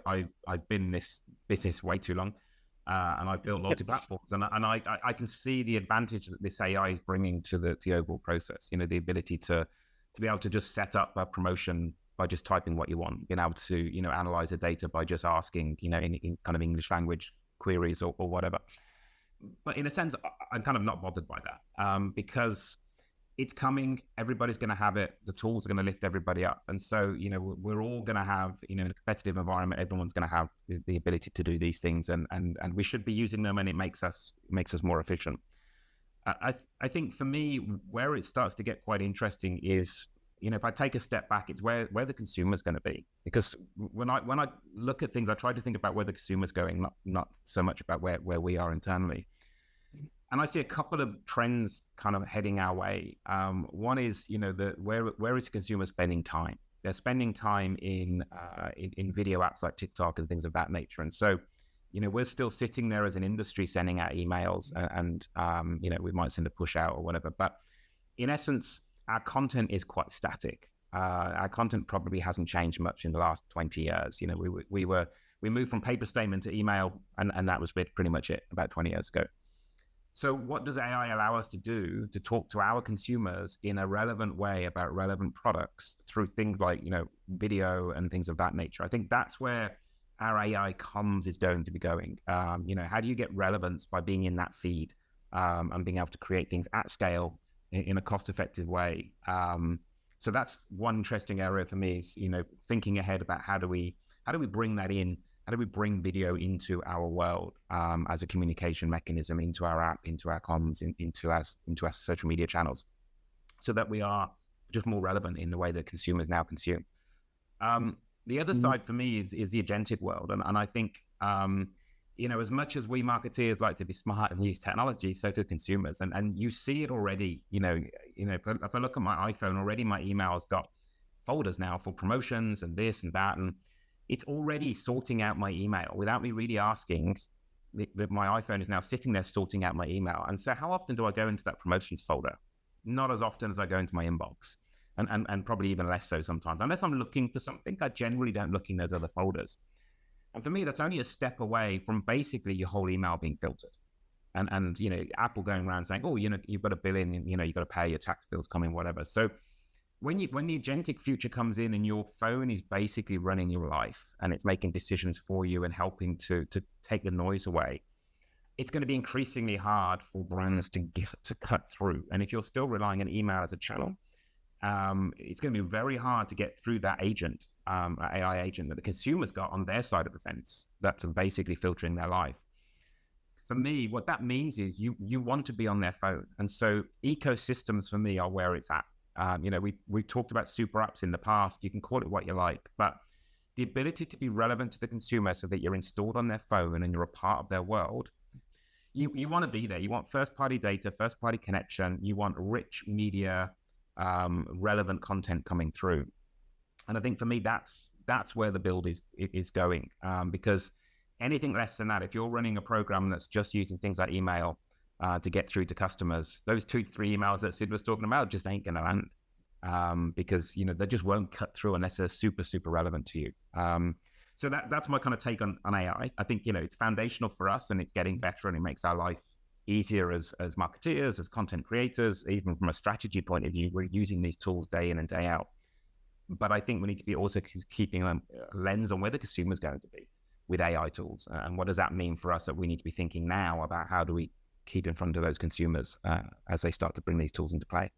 I've been in this business way too long, and I've built loyalty platforms, and I can see the advantage that this AI is bringing to the overall process. The ability to be able to just set up a promotion by just typing what you want, being able to analyze the data by just asking in kind of English language queries or whatever. But in a sense, I'm kind of not bothered by that, because it's coming. Everybody's going to have it. The tools are going to lift everybody up. And so, we're all going to have, in a competitive environment, everyone's going to have the ability to do these things, and we should be using them, and it makes us more efficient. I think for me, where it starts to get quite interesting is, if I take a step back, it's where the consumer's going to be. Because when I look at things, I try to think about where the consumer's going, not so much about where we are internally. And I see a couple of trends kind of heading our way. One is, where is the consumer spending time? They're spending time in video apps like TikTok and things of that nature. And so, we're still sitting there as an industry sending out emails, and we might send a push out or whatever. But in essence, our content is quite static. Our content probably hasn't changed much in the last 20 years. We moved from paper statement to email, and that was pretty much it about 20 years ago. So what does AI allow us to do to talk to our consumers in a relevant way about relevant products through things like, video and things of that nature? I think that's where our AI comms is going to be going. How do you get relevance by being in that feed, and being able to create things at scale in a cost-effective way? So that's one interesting area for me is, thinking ahead about how do we bring that in? How do we bring video into our world as a communication mechanism, into our app, into our comms, into our social media channels, so that we are just more relevant in the way that consumers now consume? The other side for me is the agentic world, and I think as much as we marketeers like to be smart and use technology, so do consumers, and you see it already. If I look at my iPhone already, my email's got folders now for promotions and this and that, and it's already sorting out my email without me really asking. My iPhone is now sitting there sorting out my email. And so how often do I go into that promotions folder? Not as often as I go into my inbox, and probably even less so sometimes. Unless I'm looking for something, I generally don't look in those other folders. And for me, that's only a step away from basically your whole email being filtered. And Apple going around saying, oh, you've got a bill in, you've got to pay, your tax bills coming, whatever. So when the agentic future comes in and your phone is basically running your life and it's making decisions for you and helping to take the noise away, it's going to be increasingly hard for brands to cut through. And if you're still relying on email as a channel, it's going to be very hard to get through that agent, AI agent that the consumer's got on their side of the fence that's basically filtering their life. For me, what that means is you want to be on their phone. And so ecosystems for me are where it's at. We talked about super apps in the past. You can call it what you like, but the ability to be relevant to the consumer so that you're installed on their phone and you're a part of their world, you want to be there. You want first-party data, first-party connection. You want rich media, relevant content coming through. And I think for me, that's where the build is going, because anything less than that, if you're running a program that's just using things like email to get through to customers, those 2 to 3 emails that Sid was talking about just ain't going to land, because they just won't cut through unless they're super, super relevant to you. So that's my kind of take on AI. I think it's foundational for us, and it's getting better, and it makes our life easier as marketeers, as content creators. Even from a strategy point of view, we're using these tools day in and day out. But I think we need to be also keeping a lens on where the consumer is going to be with AI tools, and what does that mean for us, that we need to be thinking now about how do we keep in front of those consumers as they start to bring these tools into play.